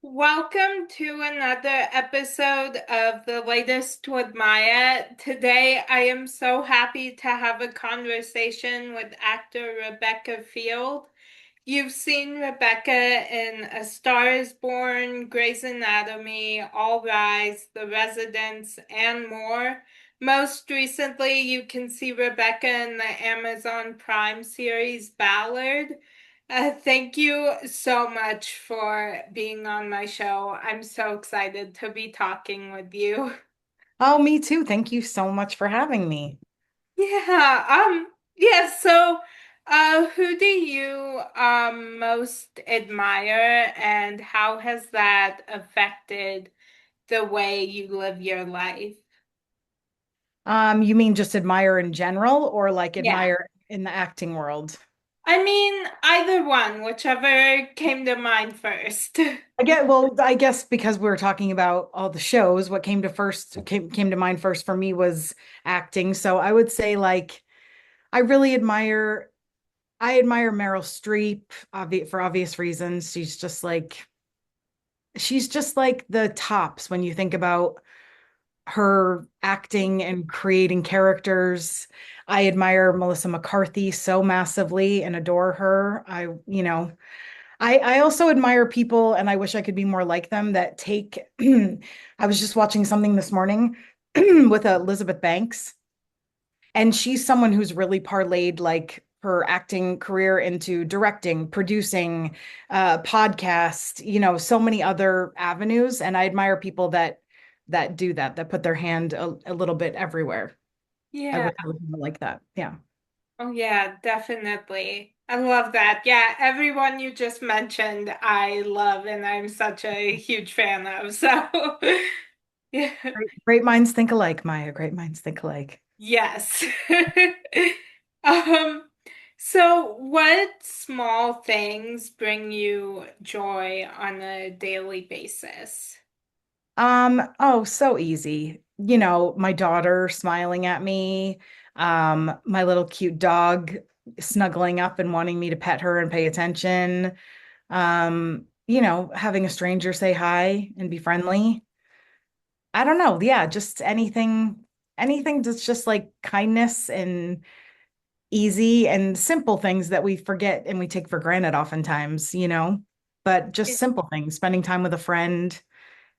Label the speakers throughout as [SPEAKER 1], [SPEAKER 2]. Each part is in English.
[SPEAKER 1] Welcome to another episode of The Latest with Maya. Today, I am so happy to have a conversation with actor Rebecca Field. You've seen Rebecca in A Star is Born, Grey's Anatomy, All Rise, The Residents, and more. Most recently, you can see Rebecca in the Amazon Prime series Ballard. Thank you so much for being on my show. I'm so excited to be talking with you.
[SPEAKER 2] Oh, me too. Thank you so much for having me.
[SPEAKER 1] Who do you most admire and how has that affected the way you live your life?
[SPEAKER 2] You mean just admire in general or like
[SPEAKER 1] Yeah.
[SPEAKER 2] admire in the acting world?
[SPEAKER 1] I mean, either one, whichever came to mind first.
[SPEAKER 2] I guess because we were talking about all the shows, what came to mind first for me was acting. So I would say like I really admire Meryl Streep for obvious reasons. She's just like the tops when you think about her acting and creating characters. I admire Melissa McCarthy so massively and adore her. I also admire people, and I wish I could be more like them that take. I was just watching something this morning with Elizabeth Banks, and she's someone who's really parlayed like her acting career into directing, producing, podcast, so many other avenues. And I admire people that do that put their hand a little bit everywhere.
[SPEAKER 1] Yeah.
[SPEAKER 2] I would like that. Yeah.
[SPEAKER 1] Oh, yeah, definitely. I love that. Yeah, everyone you just mentioned, I love and I'm such a huge fan of. So, yeah.
[SPEAKER 2] Great minds think alike, Maya. Great minds think alike.
[SPEAKER 1] Yes. Um, so what small things bring you joy on a daily basis?
[SPEAKER 2] Oh, so easy. My daughter smiling at me, my little cute dog snuggling up and wanting me to pet her and pay attention. Having a stranger say hi and be friendly. I don't know. Yeah, just anything that's just like kindness and easy and simple things that we forget and we take for granted oftentimes. But just simple things, spending time with a friend,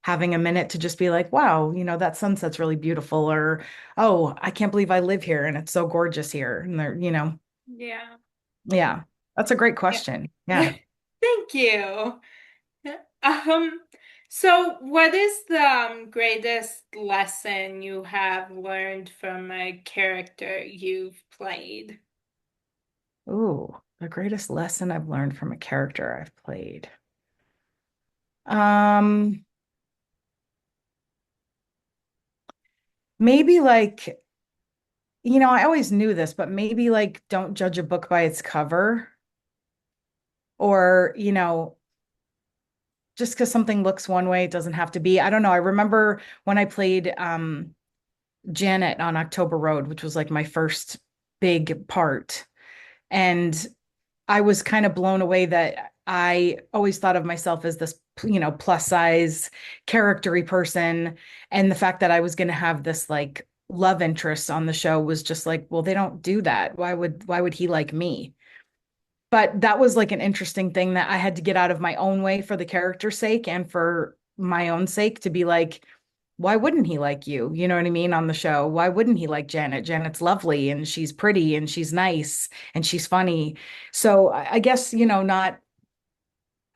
[SPEAKER 2] having a minute to just be like, wow, that sunset's really beautiful, or, oh, I can't believe I live here and it's so gorgeous here. And
[SPEAKER 1] Yeah.
[SPEAKER 2] yeah, that's a great
[SPEAKER 1] Yeah.
[SPEAKER 2] question. Yeah.
[SPEAKER 1] Thank you. Um, so what is the greatest lesson you have learned from a character you've played?
[SPEAKER 2] Ooh, the greatest lesson I've learned from a character I've played. Um, maybe like, I always knew this, but maybe like don't judge a book by its cover, or, just because something looks one way, it doesn't have to be. I don't know. I remember when I played Janet on October Road, which was like my first big part. And I was kind of blown away that I always thought of myself as this, plus size charactery person. And the fact that I was going to have this like love interest on the show was just like, well, they don't do that. Why would he like me? But that was like an interesting thing that I had to get out of my own way for the character's sake and for my own sake to be like, why wouldn't he like you? You know what I mean? On the show, why wouldn't he like Janet? Janet's lovely and she's pretty and she's nice and she's funny. So I guess, not,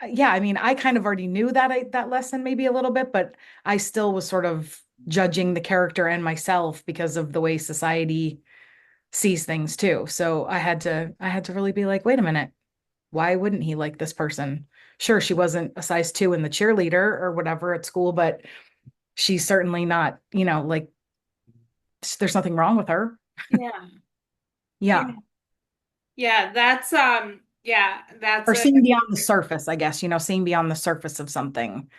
[SPEAKER 2] yeah, I mean, I kind of already knew that lesson maybe a little bit, but I still was sort of judging the character and myself because of the way society sees things too. So I had to really be like, wait a minute, why wouldn't he like this person? Sure, she wasn't a size two in the cheerleader or whatever at school, but she's certainly not, like there's nothing wrong with her.
[SPEAKER 1] Yeah.
[SPEAKER 2] Yeah.
[SPEAKER 1] Yeah. Yeah, that's
[SPEAKER 2] Or
[SPEAKER 1] a
[SPEAKER 2] seeing beyond the surface, I guess, seeing beyond the surface of something.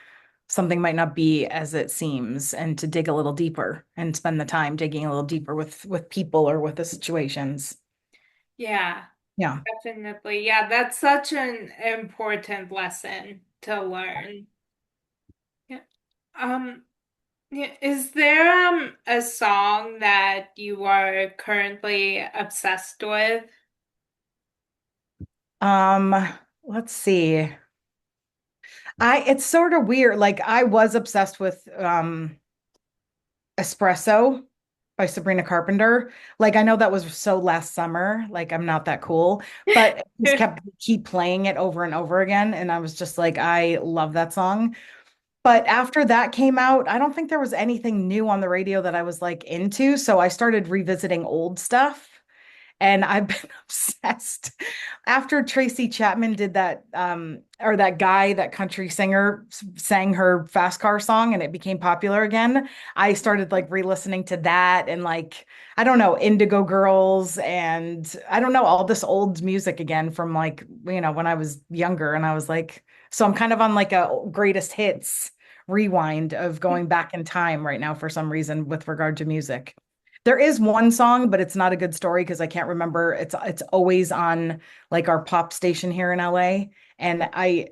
[SPEAKER 2] Something might not be as it seems, and to dig a little deeper and spend the time digging a little deeper with people or with the situations.
[SPEAKER 1] yeah,
[SPEAKER 2] Yeah.
[SPEAKER 1] definitely. Yeah, that's such an important lesson to learn. Um, is there a song that you are currently obsessed with?
[SPEAKER 2] Um, let's see. It's sort of weird. Like I was obsessed with Espresso by Sabrina Carpenter. Like I know that was so last summer, like I'm not that cool, but it just keep playing it over and over again and I was just like I love that song. But after that came out, I don't think there was anything new on the radio that I was like into, so I started revisiting old stuff. And I've been obsessed. After Tracy Chapman did that, or that guy, that country singer sang her fast car song and it became popular again, I started like re-listening to that and like, I don't know, Indigo Girls and I don't know, all this old music again from like, when I was younger. And I was like, so I'm kind of on like a greatest hits rewind of going back in time right now for some reason with regard to music. There is one song, but it's not a good story because I can't remember. It's always on like our pop station here in LA, and I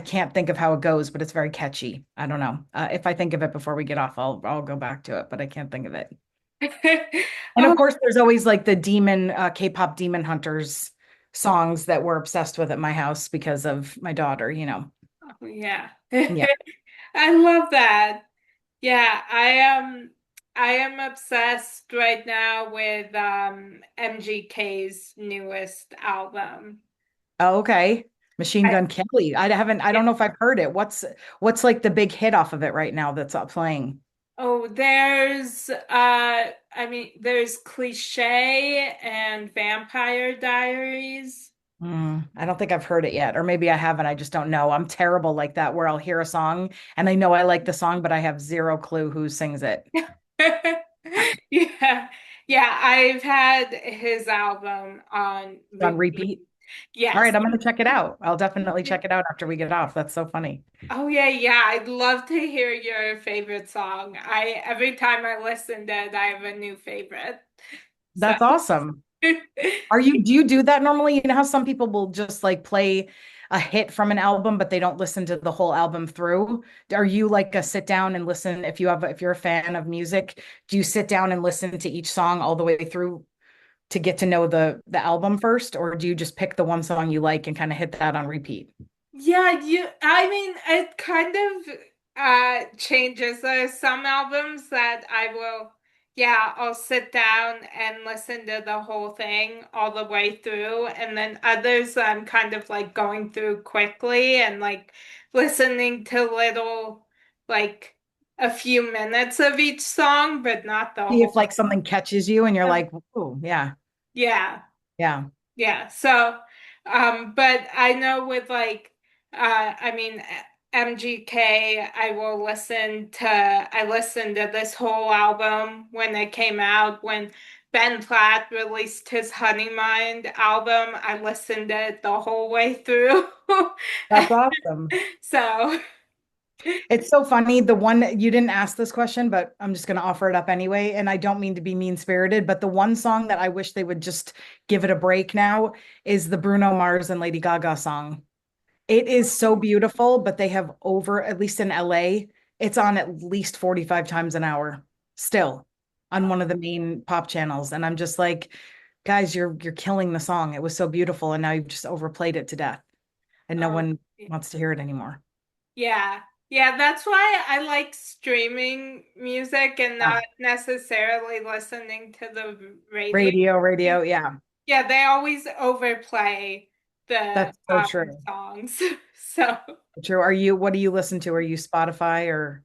[SPEAKER 2] can't think of how it goes, but it's very catchy. I don't know. If I think of it before we get off, I'll go back to it, but I can't think of it. And of
[SPEAKER 1] Oh,
[SPEAKER 2] course, there's always like the K-pop Demon Hunters songs that we're obsessed with at my house because of my daughter.
[SPEAKER 1] yeah.
[SPEAKER 2] Yeah.
[SPEAKER 1] I love that. Yeah, I am obsessed right now with MGK's newest album.
[SPEAKER 2] Oh, okay. Machine
[SPEAKER 1] I,
[SPEAKER 2] Gun Kelly. I
[SPEAKER 1] yeah.
[SPEAKER 2] don't know if I've heard it. What's like the big hit off of it right now that's playing?
[SPEAKER 1] Oh, there's Cliche and Vampire Diaries.
[SPEAKER 2] I don't think I've heard it yet, or maybe I haven't. I just don't know. I'm terrible like that, where I'll hear a song and I know I like the song, but I have zero clue who sings it.
[SPEAKER 1] Yeah. Yeah, I've had his album on
[SPEAKER 2] On
[SPEAKER 1] repeat.
[SPEAKER 2] repeat. All
[SPEAKER 1] Yes.
[SPEAKER 2] right, I'm gonna check it out. I'll definitely check it out after we get off. That's so funny.
[SPEAKER 1] Oh yeah, yeah. I'd love to hear your favorite song. I every time I listen to it, I have a new favorite. So
[SPEAKER 2] That's awesome. Do you do that normally? You know how some people will just like play a hit from an album, but they don't listen to the whole album through? Are you like a sit down and listen if you're a fan of music, do you sit down and listen to each song all the way through to get to know the album first, or do you just pick the one song you like and kind of hit that on repeat?
[SPEAKER 1] yeah, I mean it kind of changes. There's some albums that I will yeah, I'll sit down and listen to the whole thing all the way through, and then others I'm kind of like going through quickly and like listening to little like a few minutes of each song, but not the
[SPEAKER 2] See
[SPEAKER 1] whole.
[SPEAKER 2] if like something catches you and you're like, oh, yeah,
[SPEAKER 1] Yeah.
[SPEAKER 2] yeah.
[SPEAKER 1] Yeah. So, but I know with like, I mean, MGK, I listened to this whole album when it came out, when Ben Platt released his Honey Mind album. I listened to it the whole way through.
[SPEAKER 2] That's awesome.
[SPEAKER 1] So,
[SPEAKER 2] It's so funny. The one you didn't ask this question, but I'm just going to offer it up anyway. And I don't mean to be mean-spirited, but the one song that I wish they would just give it a break now is the Bruno Mars and Lady Gaga song. It is so beautiful, but they have over, at least in LA, it's on at least 45 times an hour still on one of the main pop channels. And I'm just like, guys, you're killing the song. It was so beautiful, and now you've just overplayed it to death, and no
[SPEAKER 1] oh,
[SPEAKER 2] one wants to hear it anymore.
[SPEAKER 1] yeah. Yeah, that's why I like streaming music and
[SPEAKER 2] Yeah.
[SPEAKER 1] not necessarily listening to the radio.
[SPEAKER 2] Radio, yeah.
[SPEAKER 1] Yeah, they always overplay the
[SPEAKER 2] That's so true.
[SPEAKER 1] songs. So,
[SPEAKER 2] True. What do you listen to? Are you Spotify or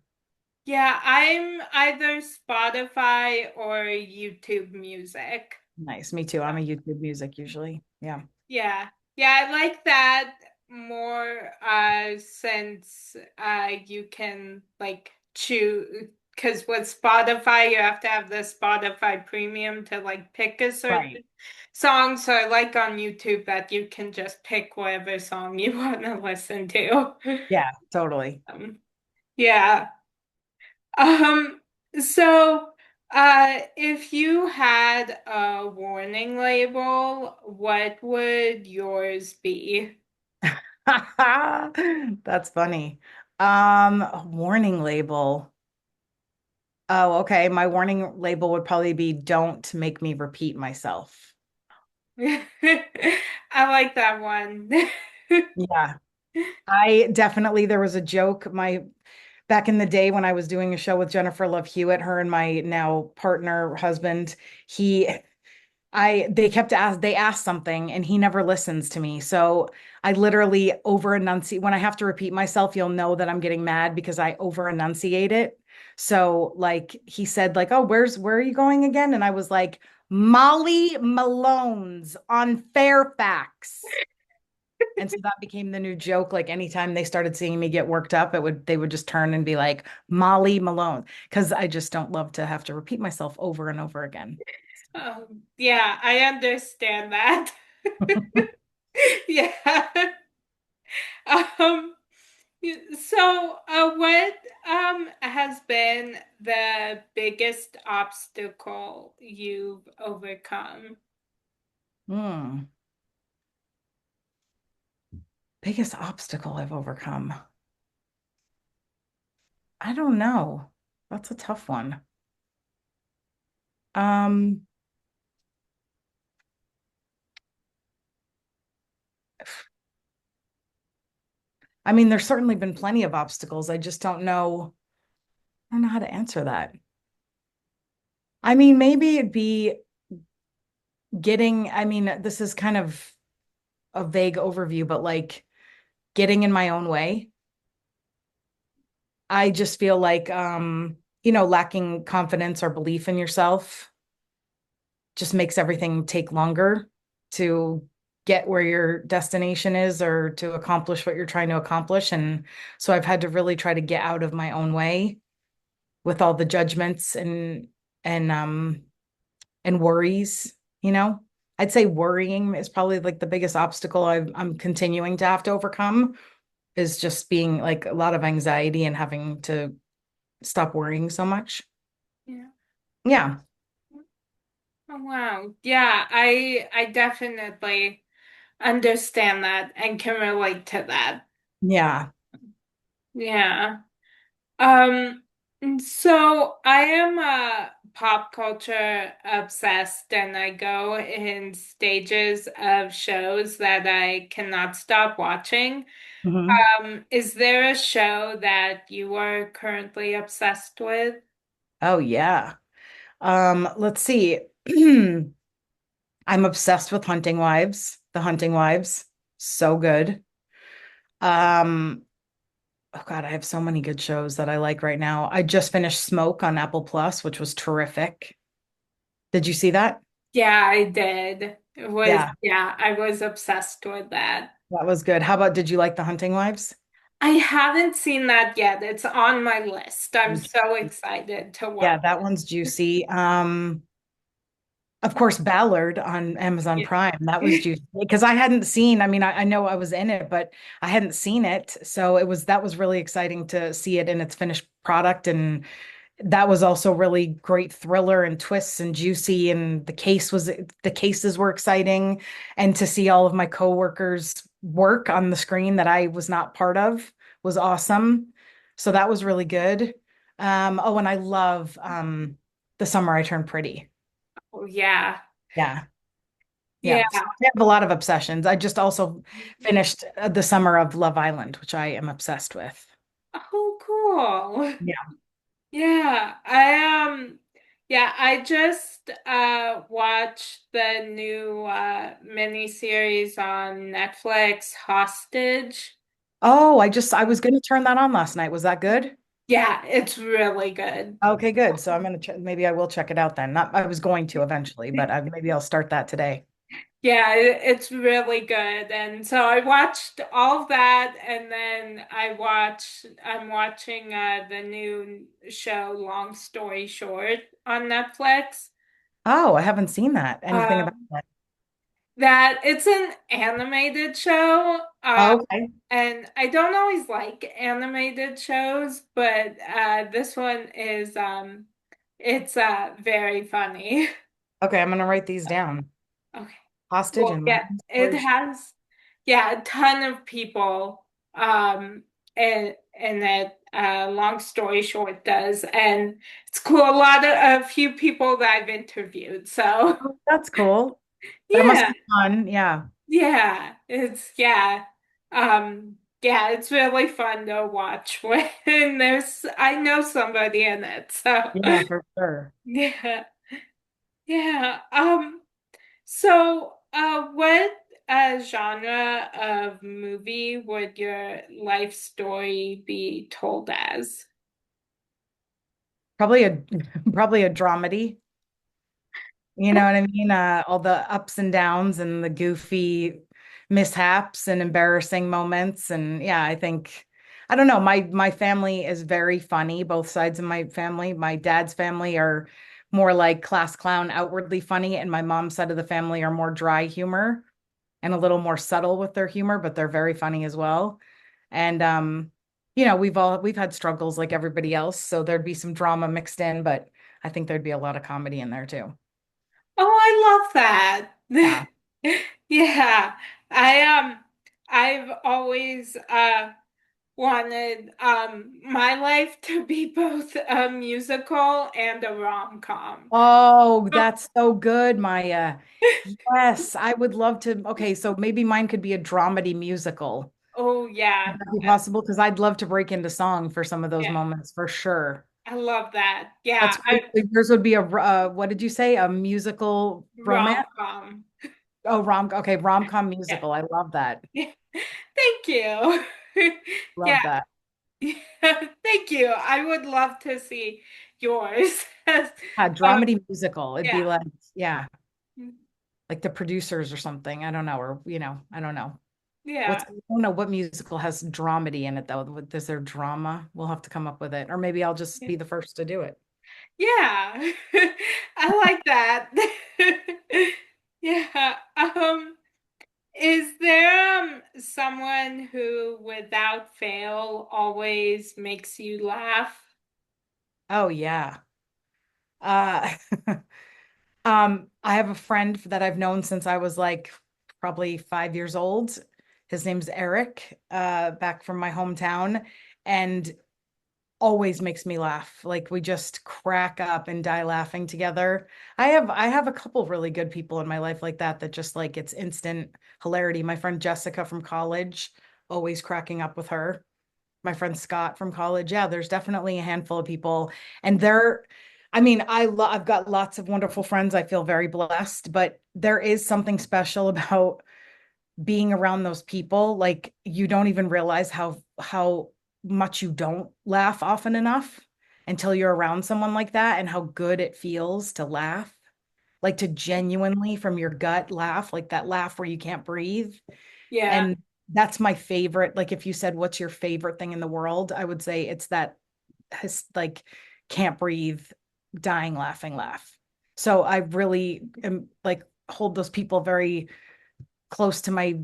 [SPEAKER 1] yeah, I'm either Spotify or YouTube music.
[SPEAKER 2] nice? Me too. I'm a YouTube music usually. Yeah.
[SPEAKER 1] Yeah. Yeah, I like that more since you can like choose because with Spotify you have to have the Spotify premium to like pick a
[SPEAKER 2] Right.
[SPEAKER 1] certain song. So I like on YouTube that you can just pick whatever song you want to listen to.
[SPEAKER 2] Yeah, totally.
[SPEAKER 1] Um, yeah. Um, so if you had a warning label, what would yours be?
[SPEAKER 2] That's funny. A warning label. Oh, okay. My warning label would probably be don't make me repeat myself.
[SPEAKER 1] I like that one.
[SPEAKER 2] Yeah. I definitely, there was a joke. Back in the day when I was doing a show with Jennifer Love Hewitt, her and my now partner, husband, he they asked something and he never listens to me. So I literally over enunciate. When I have to repeat myself, you'll know that I'm getting mad because I over enunciate it. So like he said, like, oh, where are you going again? And I was like, Molly Malone's on Fairfax. And so that became the new joke. Like anytime they started seeing me get worked up, they would just turn and be like, Molly Malone. Because I just don't love to have to repeat myself over and over again.
[SPEAKER 1] Yeah, I understand that. Yeah. Um, what has been the biggest obstacle you've overcome?
[SPEAKER 2] Hmm. Biggest obstacle I've overcome. I don't know. That's a tough one. Um, I mean, there's certainly been plenty of obstacles. I don't know how to answer that. I mean, maybe it'd be I mean, this is kind of a vague overview, but like getting in my own way. I just feel like, lacking confidence or belief in yourself just makes everything take longer to get where your destination is or to accomplish what you're trying to accomplish. And so I've had to really try to get out of my own way with all the judgments and and worries, you know. I'd say worrying is probably like the biggest obstacle I'm continuing to have to overcome is just being like a lot of anxiety and having to stop worrying so much.
[SPEAKER 1] Yeah.
[SPEAKER 2] Yeah.
[SPEAKER 1] Oh, wow. Yeah, I definitely understand that and can relate to that.
[SPEAKER 2] Yeah.
[SPEAKER 1] Yeah. So I am pop culture obsessed and I go in stages of shows that I cannot stop watching.
[SPEAKER 2] Mhm.
[SPEAKER 1] Is there a show that you are currently obsessed with?
[SPEAKER 2] Oh yeah. Let's see. I'm obsessed with Hunting Wives, The Hunting Wives. So good. Um, oh God, I have so many good shows that I like right now. I just finished Smoke on Apple Plus, which was terrific. Did you see that?
[SPEAKER 1] Yeah, I did.
[SPEAKER 2] Yeah,
[SPEAKER 1] Yeah, I was obsessed with that.
[SPEAKER 2] that was good. How about did you like The Hunting Wives?
[SPEAKER 1] I haven't seen that yet. It's on my list. I'm
[SPEAKER 2] Mm.
[SPEAKER 1] so excited to
[SPEAKER 2] Yeah,
[SPEAKER 1] watch.
[SPEAKER 2] that one's juicy. Of course, Ballard on Amazon
[SPEAKER 1] it.
[SPEAKER 2] Prime. That was juicy because I hadn't seen. I mean, I know I was in it, but I hadn't seen it, so that was really exciting to see it in its finished product, and that was also really great thriller and twists and juicy, and the cases were exciting, and to see all of my coworkers work on the screen that I was not part of was awesome. So that was really good. Oh, and I love The Summer I Turned Pretty.
[SPEAKER 1] Oh, yeah.
[SPEAKER 2] Yeah.
[SPEAKER 1] Yeah.
[SPEAKER 2] Yeah, so I have a lot of obsessions. I just also finished the summer of Love Island, which I am obsessed with.
[SPEAKER 1] Oh, cool.
[SPEAKER 2] Yeah.
[SPEAKER 1] Yeah. Yeah, I just watched the new miniseries on Netflix, Hostage.
[SPEAKER 2] I was going to turn that on last night. Was that good?
[SPEAKER 1] Yeah, it's really good.
[SPEAKER 2] Okay, good. So I'm going to maybe I will check it out then. Not I was going to eventually, but maybe I'll start that today.
[SPEAKER 1] Yeah, it's really good. And so I watched all of that and then I'm watching the new show Long Story Short on Netflix.
[SPEAKER 2] Oh, I haven't seen that. Anything about
[SPEAKER 1] Um
[SPEAKER 2] that?
[SPEAKER 1] that it's an animated show.
[SPEAKER 2] Oh, okay.
[SPEAKER 1] And I don't always like animated shows, but this one is it's very funny.
[SPEAKER 2] Okay, I'm going to write these down.
[SPEAKER 1] Okay.
[SPEAKER 2] Hostage
[SPEAKER 1] Well,
[SPEAKER 2] and
[SPEAKER 1] yeah,
[SPEAKER 2] long
[SPEAKER 1] it
[SPEAKER 2] story.
[SPEAKER 1] has, yeah, a ton of people. Um, and that long story short does. And it's cool. A lot of a few people that I've interviewed. So
[SPEAKER 2] Oh, that's cool. That must
[SPEAKER 1] yeah,
[SPEAKER 2] be fun. Yeah.
[SPEAKER 1] yeah, yeah, it's really fun to watch when there's I know somebody in it. So
[SPEAKER 2] Yeah, for sure.
[SPEAKER 1] yeah, yeah. So what genre of movie would your life story be told as?
[SPEAKER 2] Probably a probably a dramedy. You know what I mean? All the ups and downs and the goofy mishaps and embarrassing moments. And yeah, I think I don't know. My family is very funny. Both sides of my family. My dad's family are more like class clown, outwardly funny, and my mom's side of the family are more dry humor and a little more subtle with their humor, but they're very funny as well. And we've had struggles like everybody else, so there'd be some drama mixed in, but I think there'd be a lot of comedy in there too.
[SPEAKER 1] Oh, I love that.
[SPEAKER 2] Yeah.
[SPEAKER 1] Yeah. I've always wanted my life to be both a musical and a rom-com.
[SPEAKER 2] Oh, that's so good, Maya. Yes, I would love to. Okay, so maybe mine could be a dramedy musical.
[SPEAKER 1] Oh
[SPEAKER 2] Would
[SPEAKER 1] yeah.
[SPEAKER 2] that be possible? Because I'd love to break into song for some of those
[SPEAKER 1] Yeah.
[SPEAKER 2] moments for sure.
[SPEAKER 1] I love that.
[SPEAKER 2] That's
[SPEAKER 1] Yeah,
[SPEAKER 2] great. So yours would be a, what did you say? A musical romance?
[SPEAKER 1] rom-com.
[SPEAKER 2] Oh, okay, rom-com
[SPEAKER 1] Yeah.
[SPEAKER 2] musical. I love that.
[SPEAKER 1] Thank you. Yeah.
[SPEAKER 2] Love that.
[SPEAKER 1] Thank you. I would love to see yours.
[SPEAKER 2] Yeah,
[SPEAKER 1] Um,
[SPEAKER 2] dramedy musical. It'd be
[SPEAKER 1] yeah.
[SPEAKER 2] like, yeah, like the producers or something. I don't know, or I don't know.
[SPEAKER 1] Yeah.
[SPEAKER 2] I don't know what musical has dramedy in it though. Is there drama? We'll have to come up with it. Or maybe I'll just be the first to do it.
[SPEAKER 1] Yeah. I like that. Yeah. Is there someone who without fail always makes you laugh?
[SPEAKER 2] Oh yeah. Uh I have a friend that I've known since I was like probably 5 years old. His name's Eric, back from my hometown, and always makes me laugh. Like we just crack up and die laughing together. I have a couple really good people in my life like that just like it's instant hilarity. My friend Jessica from college, always cracking up with her. My friend Scott from college. Yeah, there's definitely a handful of people and I mean, I've got lots of wonderful friends. I feel very blessed, but there is something special about being around those people. Like you don't even realize how much you don't laugh often enough until you're around someone like that and how good it feels to laugh. Like to genuinely from your gut laugh, like that laugh where you can't breathe.
[SPEAKER 1] Yeah.
[SPEAKER 2] And that's my favorite. Like if you said what's your favorite thing in the world, I would say it's that like can't breathe, dying laughing laugh. So I really am like hold those people very close to my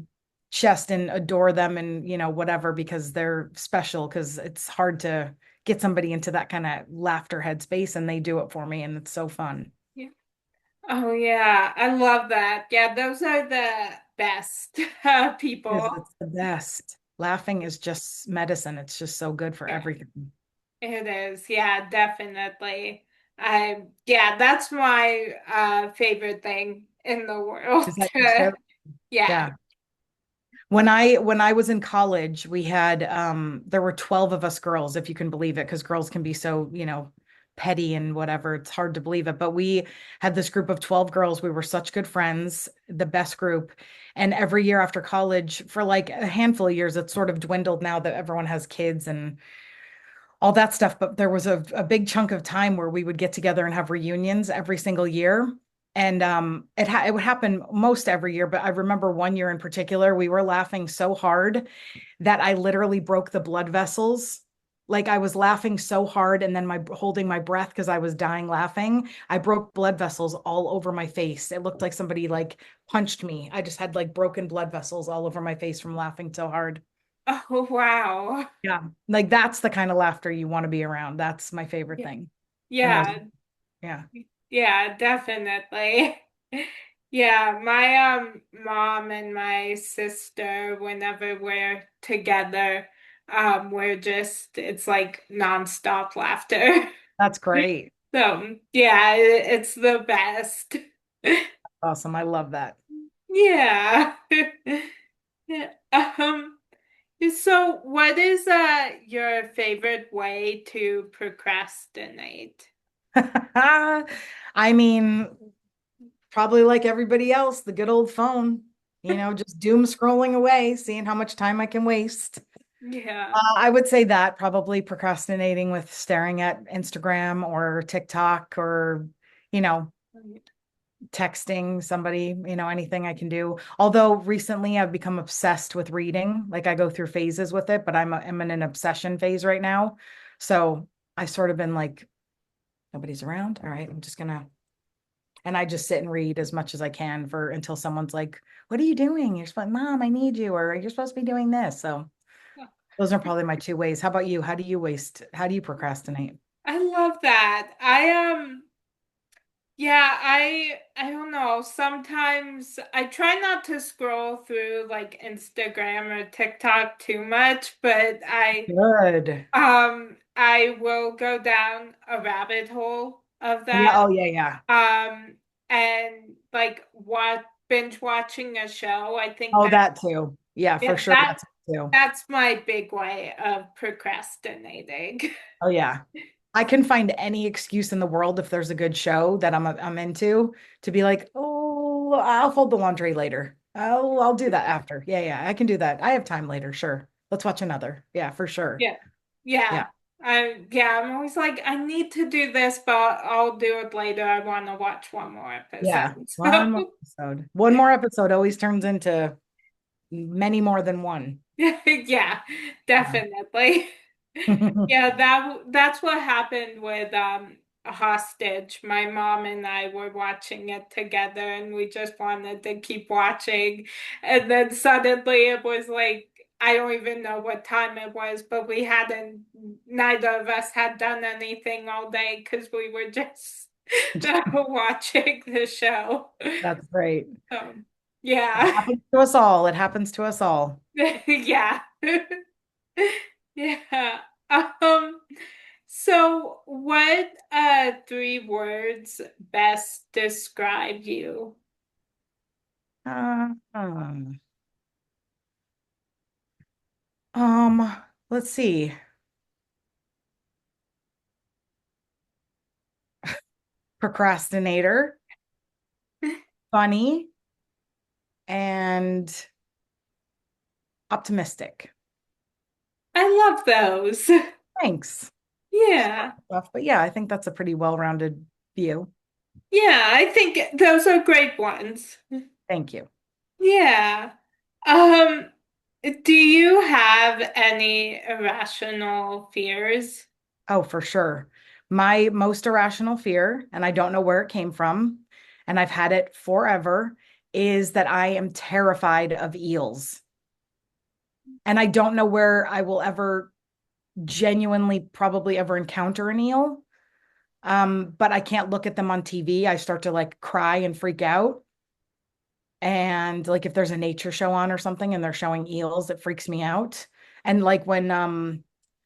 [SPEAKER 2] chest and adore them and whatever because they're special because it's hard to get somebody into that kind of laughter headspace and they do it for me and it's so fun.
[SPEAKER 1] Yeah. Oh yeah, I love that. Yeah, those are the best people.
[SPEAKER 2] It's the best. Laughing is just medicine. It's just so good for
[SPEAKER 1] Yeah,
[SPEAKER 2] everything.
[SPEAKER 1] it is. Yeah, definitely. Yeah, that's my favorite thing in the world.
[SPEAKER 2] Is that yours too?
[SPEAKER 1] Yeah.
[SPEAKER 2] Yeah. When I was in college, we had there were 12 of us girls, if you can believe it, because girls can be so, petty and whatever. It's hard to believe it. But we had this group of 12 girls. We were such good friends, the best group. And every year after college, for like a handful of years, it's sort of dwindled now that everyone has kids and all that stuff. But there was a big chunk of time where we would get together and have reunions every single year. And it would happen most every year, but I remember one year in particular, we were laughing so hard that I literally broke the blood vessels. Like I was laughing so hard and then my holding my breath because I was dying laughing. I broke blood vessels all over my face. It looked like somebody like punched me. I just had like broken blood vessels all over my face from laughing so hard.
[SPEAKER 1] Oh wow.
[SPEAKER 2] Yeah. Like that's the kind of laughter you want to be around. That's my favorite
[SPEAKER 1] Yeah.
[SPEAKER 2] thing. And those,
[SPEAKER 1] Yeah,
[SPEAKER 2] yeah.
[SPEAKER 1] yeah, definitely. Yeah, my mom and my sister, whenever we're together, where just it's like nonstop laughter.
[SPEAKER 2] That's great.
[SPEAKER 1] So yeah, it's the best.
[SPEAKER 2] Awesome. I love that.
[SPEAKER 1] Yeah. Yeah. So what is your favorite way to procrastinate?
[SPEAKER 2] I mean, probably like everybody else, the good old phone, just doom scrolling away, seeing how much time I can waste.
[SPEAKER 1] Yeah.
[SPEAKER 2] I would say that probably procrastinating with staring at Instagram or TikTok or, you know, texting somebody, anything I can do. Although recently I've become obsessed with reading. Like I go through phases with it, but I'm in an obsession phase right now. So I sort of been like, nobody's around. All right, I'm just gonna, and I just sit and read as much as I can for until someone's like, "What are you doing?" You're supposed, Mom, I need you, or you're supposed to be doing this. So those are probably my two ways. How about you? How do you procrastinate?
[SPEAKER 1] I love that. Yeah, I don't know. Sometimes I try not to scroll through like Instagram or TikTok too much, but
[SPEAKER 2] Good.
[SPEAKER 1] I will go down a rabbit hole of
[SPEAKER 2] Yeah.
[SPEAKER 1] that.
[SPEAKER 2] Oh, yeah, yeah.
[SPEAKER 1] And like what binge watching a show. I think
[SPEAKER 2] Oh,
[SPEAKER 1] that
[SPEAKER 2] that too. Yeah, for
[SPEAKER 1] yeah,
[SPEAKER 2] sure. That's it too.
[SPEAKER 1] that's my big way of procrastinating.
[SPEAKER 2] Oh, yeah. I can find any excuse in the world if there's a good show that I'm into to be like, oh, I'll fold the laundry later. I'll do that after. Yeah, yeah, I can do that. I have time later. Sure. Let's watch another. Yeah, for sure.
[SPEAKER 1] Yeah. Yeah.
[SPEAKER 2] Yeah.
[SPEAKER 1] I'm always like, I need to do this, but I'll do it later. I want to watch one more
[SPEAKER 2] Yeah.
[SPEAKER 1] episode.
[SPEAKER 2] One more episode. One more episode always turns into many more than one.
[SPEAKER 1] Yeah, definitely. Yeah, that's what happened with Hostage. My mom and I were watching it together and we just wanted to keep watching. And then suddenly it was like I don't even know what time it was, but we hadn't neither of us had done anything all day because we were just watching the show.
[SPEAKER 2] That's great.
[SPEAKER 1] So,
[SPEAKER 2] It
[SPEAKER 1] yeah.
[SPEAKER 2] happens to us all. It happens to us all.
[SPEAKER 1] Yeah. Yeah. Um, so what three words best describe you?
[SPEAKER 2] Uh, um, um, let's see. Procrastinator, funny, and optimistic.
[SPEAKER 1] I love those.
[SPEAKER 2] Thanks.
[SPEAKER 1] Yeah.
[SPEAKER 2] Stuff, but yeah, I think that's a pretty well-rounded view.
[SPEAKER 1] Yeah, I think those are great ones.
[SPEAKER 2] Thank you.
[SPEAKER 1] Yeah. Um, do you have any irrational fears?
[SPEAKER 2] Oh, for sure. My most irrational fear, and I don't know where it came from, and I've had it forever, is that I am terrified of eels. And I don't know where I will ever genuinely probably ever encounter an eel. But I can't look at them on TV. I start to like cry and freak out. And like if there's a nature show on or something and they're showing eels, it freaks me out. And like when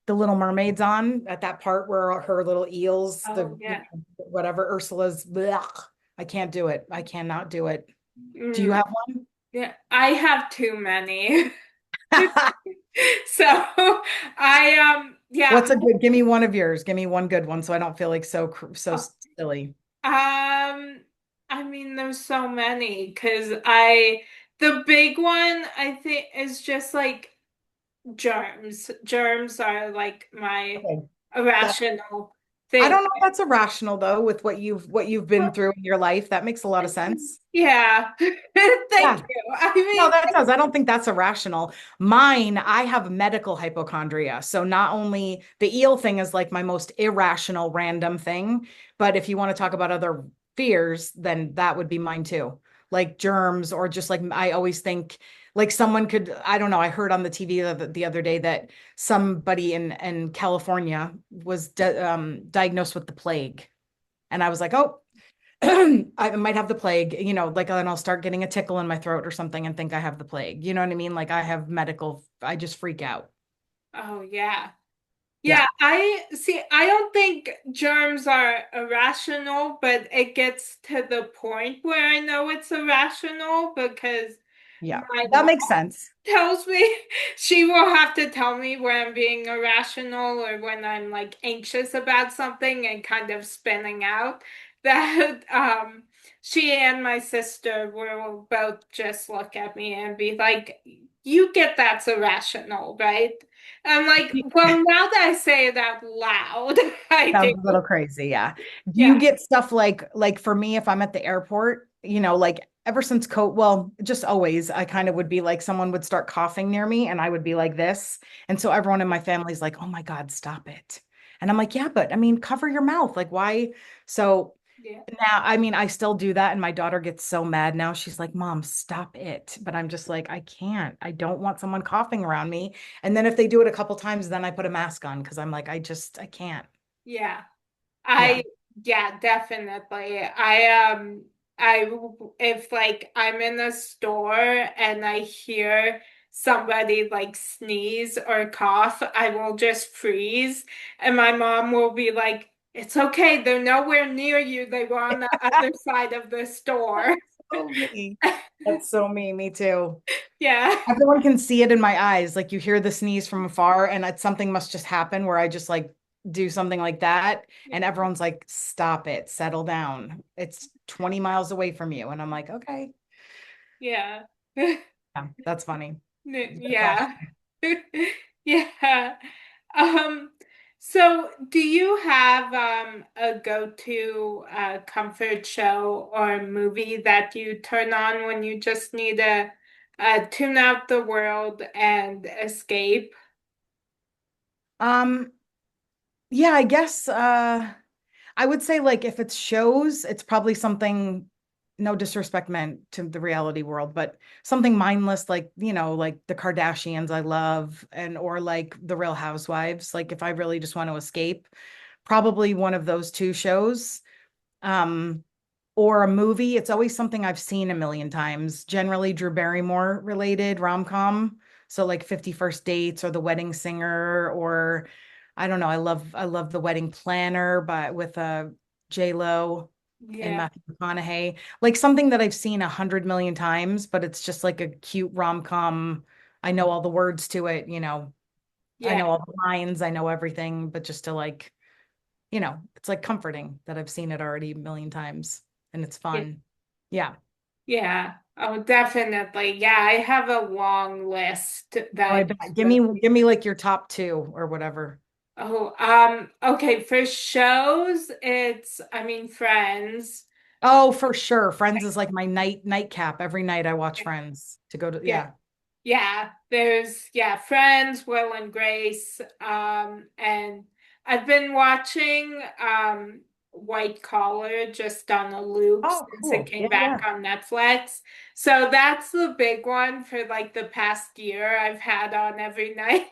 [SPEAKER 2] the Little Mermaid's on at that part where her little eels,
[SPEAKER 1] Oh, yeah.
[SPEAKER 2] whatever Ursula's, blech, I can't do it. I cannot do it. Do you
[SPEAKER 1] Mm,
[SPEAKER 2] have one?
[SPEAKER 1] yeah, I have too many. So yeah,
[SPEAKER 2] What's a good, give me one of yours. Give me one good one so I don't feel like so
[SPEAKER 1] uh,
[SPEAKER 2] silly.
[SPEAKER 1] I mean there's so many because the big one I think is just like germs. Germs are like my
[SPEAKER 2] Okay.
[SPEAKER 1] irrational
[SPEAKER 2] I
[SPEAKER 1] thing.
[SPEAKER 2] don't know if that's irrational though, with what you've been through in your life. That makes a lot of sense.
[SPEAKER 1] Yeah. Thank
[SPEAKER 2] Yeah.
[SPEAKER 1] you. I
[SPEAKER 2] No,
[SPEAKER 1] mean,
[SPEAKER 2] that does. I don't think that's irrational. Mine, I have medical hypochondria. So not only the eel thing is like my most irrational random thing, but if you want to talk about other fears, then that would be mine too. Like germs, or just like I always think like someone could, I don't know, I heard on the TV the other day that somebody in California was diagnosed with the plague. And I was like, oh, I might have the plague, like, and I'll start getting a tickle in my throat or something and think I have the plague. You know what I mean? Like I have medical, I just freak out.
[SPEAKER 1] Oh, yeah.
[SPEAKER 2] Yeah.
[SPEAKER 1] Yeah, I see. I don't think germs are irrational, but it gets to the point where I know it's irrational because
[SPEAKER 2] Yeah.
[SPEAKER 1] my
[SPEAKER 2] That
[SPEAKER 1] mom
[SPEAKER 2] makes sense.
[SPEAKER 1] tells me she will have to tell me when I'm being irrational or when I'm like anxious about something and kind of spinning out that she and my sister will both just look at me and be like, you get that's irrational, right? I'm like, well, now that I say it out loud, I do.
[SPEAKER 2] Sounds a little crazy, yeah. Do you
[SPEAKER 1] Yeah.
[SPEAKER 2] get stuff like for me, if I'm at the airport, like ever since well, just always, I kind of would be like someone would start coughing near me and I would be like this. And so everyone in my family's like, "Oh my God, stop it." And I'm like, "Yeah, but I mean, cover your mouth. Like, why?" So
[SPEAKER 1] Yeah.
[SPEAKER 2] now, I mean, I still do that, and my daughter gets so mad now. She's like, "Mom, stop it." But I'm just like, I can't. I don't want someone coughing around me. And then if they do it a couple times, then I put a mask on because I'm like, I can't.
[SPEAKER 1] Yeah.
[SPEAKER 2] Yeah.
[SPEAKER 1] I yeah, definitely. I if like I'm in a store and I hear somebody like sneeze or cough, I will just freeze and my mom will be like, "It's okay, they're nowhere near you. They were on the other side of the store."
[SPEAKER 2] So me. That's so me too.
[SPEAKER 1] Yeah.
[SPEAKER 2] Everyone can see it in my eyes. Like you hear the sneeze from afar, and something must just happen where I just like do something like that. And everyone's like, stop it, settle down. It's 20 miles away from you. And I'm like, okay.
[SPEAKER 1] Yeah.
[SPEAKER 2] Yeah, that's funny. Good
[SPEAKER 1] Yeah.
[SPEAKER 2] question.
[SPEAKER 1] Yeah. Um, so do you have a go-to comfort show or movie that you turn on when you just need to tune out the world and escape?
[SPEAKER 2] Um, yeah, I guess I would say like if it's shows, it's probably something, no disrespect meant to the reality world, but something mindless like, like the Kardashians I love and or like the Real Housewives. Like if I really just want to escape, probably one of those two shows. Um, or a movie. It's always something I've seen a million times, generally Drew Barrymore related rom-com. So like 51st Dates or The Wedding Singer or I don't know, I love The Wedding Planner but with J Lo and
[SPEAKER 1] Yeah.
[SPEAKER 2] Matthew McConaughey. Like something that I've seen 100 million times, but it's just like a cute rom-com. I know all the words to it, I
[SPEAKER 1] Yeah.
[SPEAKER 2] know all the lines, I know everything, but just to like it's like comforting that I've seen it already a million times and it's
[SPEAKER 1] Yeah.
[SPEAKER 2] fun. Yeah.
[SPEAKER 1] Yeah. Oh, definitely. Yeah, I have a long list
[SPEAKER 2] Oh, I
[SPEAKER 1] that
[SPEAKER 2] bet. Give me like your top two or whatever.
[SPEAKER 1] Oh, okay, for shows, I mean, Friends.
[SPEAKER 2] Oh, for sure. Friends is like my nightcap. Every night I watch Friends to go to,
[SPEAKER 1] Yeah,
[SPEAKER 2] yeah.
[SPEAKER 1] yeah, there's, yeah, Friends, Will and Grace, and I've been watching, White Collar just on a loop
[SPEAKER 2] Oh,
[SPEAKER 1] since it
[SPEAKER 2] cool.
[SPEAKER 1] came
[SPEAKER 2] Yeah,
[SPEAKER 1] back
[SPEAKER 2] yeah.
[SPEAKER 1] on Netflix. So that's the big one for like the past year I've had on every night.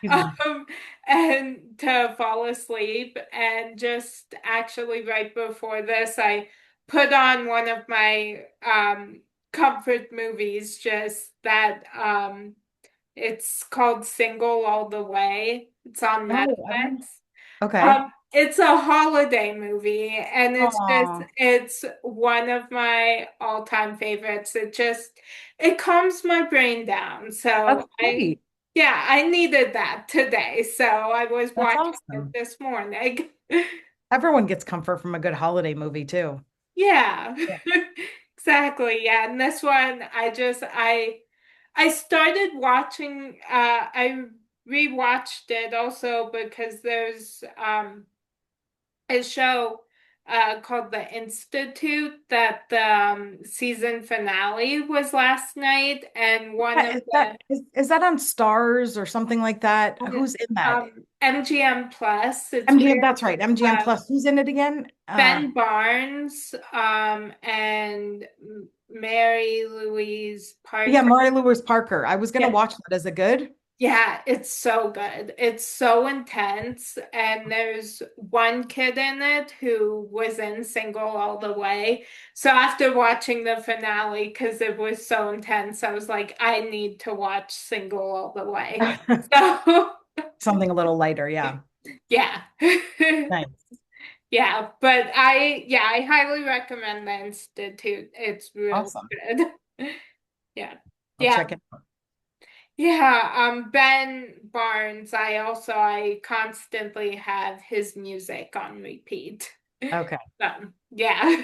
[SPEAKER 2] Easy.
[SPEAKER 1] Um, and to fall asleep. And just actually right before this, I put on one of my comfort movies, just that it's called Single All the Way. It's on
[SPEAKER 2] Oh, I
[SPEAKER 1] Netflix.
[SPEAKER 2] don't. Okay.
[SPEAKER 1] It's a holiday movie and
[SPEAKER 2] Oh,
[SPEAKER 1] it's one of my all-time favorites. It calms my brain down.
[SPEAKER 2] that's
[SPEAKER 1] So
[SPEAKER 2] great.
[SPEAKER 1] yeah, I needed that today. So I was
[SPEAKER 2] That's
[SPEAKER 1] watching it
[SPEAKER 2] awesome.
[SPEAKER 1] this morning.
[SPEAKER 2] Everyone gets comfort from a good holiday movie too.
[SPEAKER 1] Yeah.
[SPEAKER 2] Yeah.
[SPEAKER 1] Exactly. Yeah. And this one, I started watching, I rewatched it also because there's a show called The Institute that the season finale was last night, and one
[SPEAKER 2] Yeah,
[SPEAKER 1] of
[SPEAKER 2] is that on Stars or something like that?
[SPEAKER 1] the
[SPEAKER 2] Who's in that?
[SPEAKER 1] MGM Plus. It's
[SPEAKER 2] MGM,
[SPEAKER 1] where
[SPEAKER 2] that's right. MGM
[SPEAKER 1] uh,
[SPEAKER 2] Plus. Who's in it again?
[SPEAKER 1] Ben Barnes and Mary Louise
[SPEAKER 2] Yeah,
[SPEAKER 1] Parker.
[SPEAKER 2] Mary Louise Parker. I was gonna
[SPEAKER 1] Yeah,
[SPEAKER 2] watch that. Is it good?
[SPEAKER 1] yeah, it's so good. It's so intense. And there's one kid in it who was in Single all the way. So after watching the finale, because it was so intense, I was like, I need to watch Single all the way. So
[SPEAKER 2] Something a little lighter, yeah.
[SPEAKER 1] Yeah.
[SPEAKER 2] Nice.
[SPEAKER 1] Yeah, but I highly recommend the Institute. It's real
[SPEAKER 2] Awesome.
[SPEAKER 1] good. Yeah.
[SPEAKER 2] I'll
[SPEAKER 1] Yeah.
[SPEAKER 2] check it out.
[SPEAKER 1] Yeah, Ben Barnes, I constantly have his music on repeat.
[SPEAKER 2] Okay.
[SPEAKER 1] Yeah.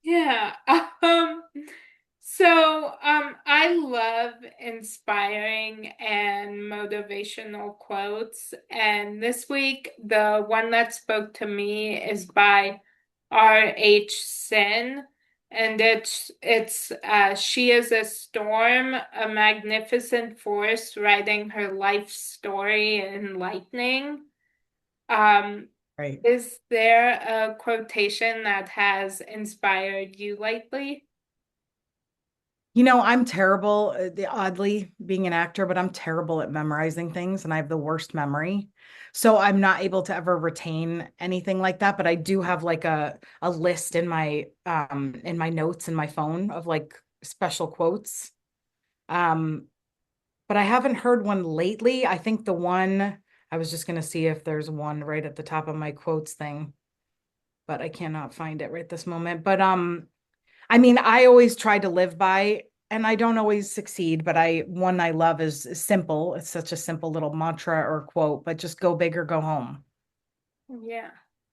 [SPEAKER 1] Yeah. I love inspiring and motivational quotes. And this week, the one that spoke to me is by R.H. Sin. And it's she is a storm, a magnificent force writing her life story in lightning. Um,
[SPEAKER 2] Right.
[SPEAKER 1] is there a quotation that has inspired you lately?
[SPEAKER 2] I'm terrible, oddly being an actor, but I'm terrible at memorizing things and I have the worst memory. So I'm not able to ever retain anything like that, but I do have like a list in my notes in my phone of like special quotes. Um but I haven't heard one lately. I think the one I was just going to see if there's one right at the top of my quotes thing, but I cannot find it right this moment. But I mean, I always try to live by, and I don't always succeed, but one I love is simple. It's such a simple little mantra or quote, but just go big or go home.
[SPEAKER 1] Yeah.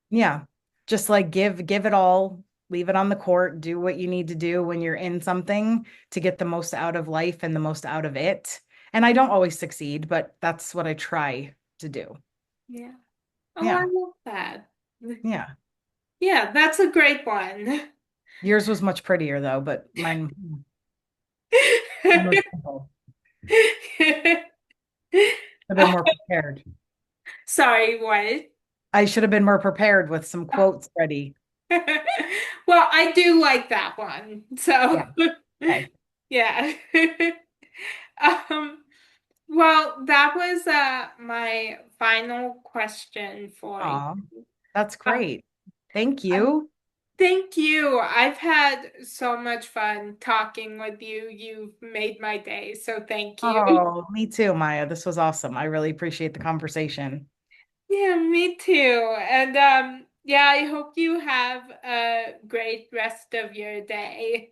[SPEAKER 2] Yeah. Just like give it all, leave it on the court, do what you need to do when you're in something to get the most out of life and the most out of it. And I don't always succeed, but that's what I try to do.
[SPEAKER 1] Yeah. Oh, I
[SPEAKER 2] Yeah.
[SPEAKER 1] love that.
[SPEAKER 2] Yeah.
[SPEAKER 1] Yeah, that's a great one.
[SPEAKER 2] Yours was much prettier though, but mine was simple. I've been more prepared.
[SPEAKER 1] Sorry, what?
[SPEAKER 2] I should have been more prepared with some quotes ready.
[SPEAKER 1] Well, I do like that one. So,
[SPEAKER 2] Yeah. Okay.
[SPEAKER 1] yeah. Um, well, that was my final question for you.
[SPEAKER 2] Aw, that's
[SPEAKER 1] Uh,
[SPEAKER 2] great. Thank
[SPEAKER 1] um,
[SPEAKER 2] you.
[SPEAKER 1] Thank you. I've had so much fun talking with you. You've made my day, so thank you.
[SPEAKER 2] Oh, me too, Maya. This was awesome. I really appreciate the conversation.
[SPEAKER 1] Yeah, me too. And yeah, I hope you have a great rest of your day.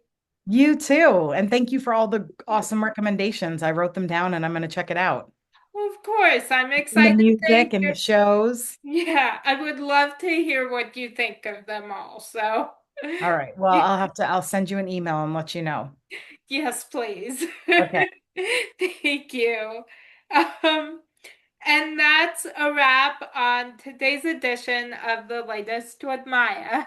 [SPEAKER 2] You too. And thank you for all the awesome recommendations. I wrote them down and I'm going to check it out.
[SPEAKER 1] Of course, I'm
[SPEAKER 2] And the
[SPEAKER 1] excited to
[SPEAKER 2] music and the
[SPEAKER 1] hear.
[SPEAKER 2] shows.
[SPEAKER 1] Yeah, I would love to hear what you think of them all. So,
[SPEAKER 2] All right. Well, I'll send you an email and let you know.
[SPEAKER 1] yes, please.
[SPEAKER 2] Okay.
[SPEAKER 1] Thank you. Um, and that's a wrap on today's edition of the latest with Maya.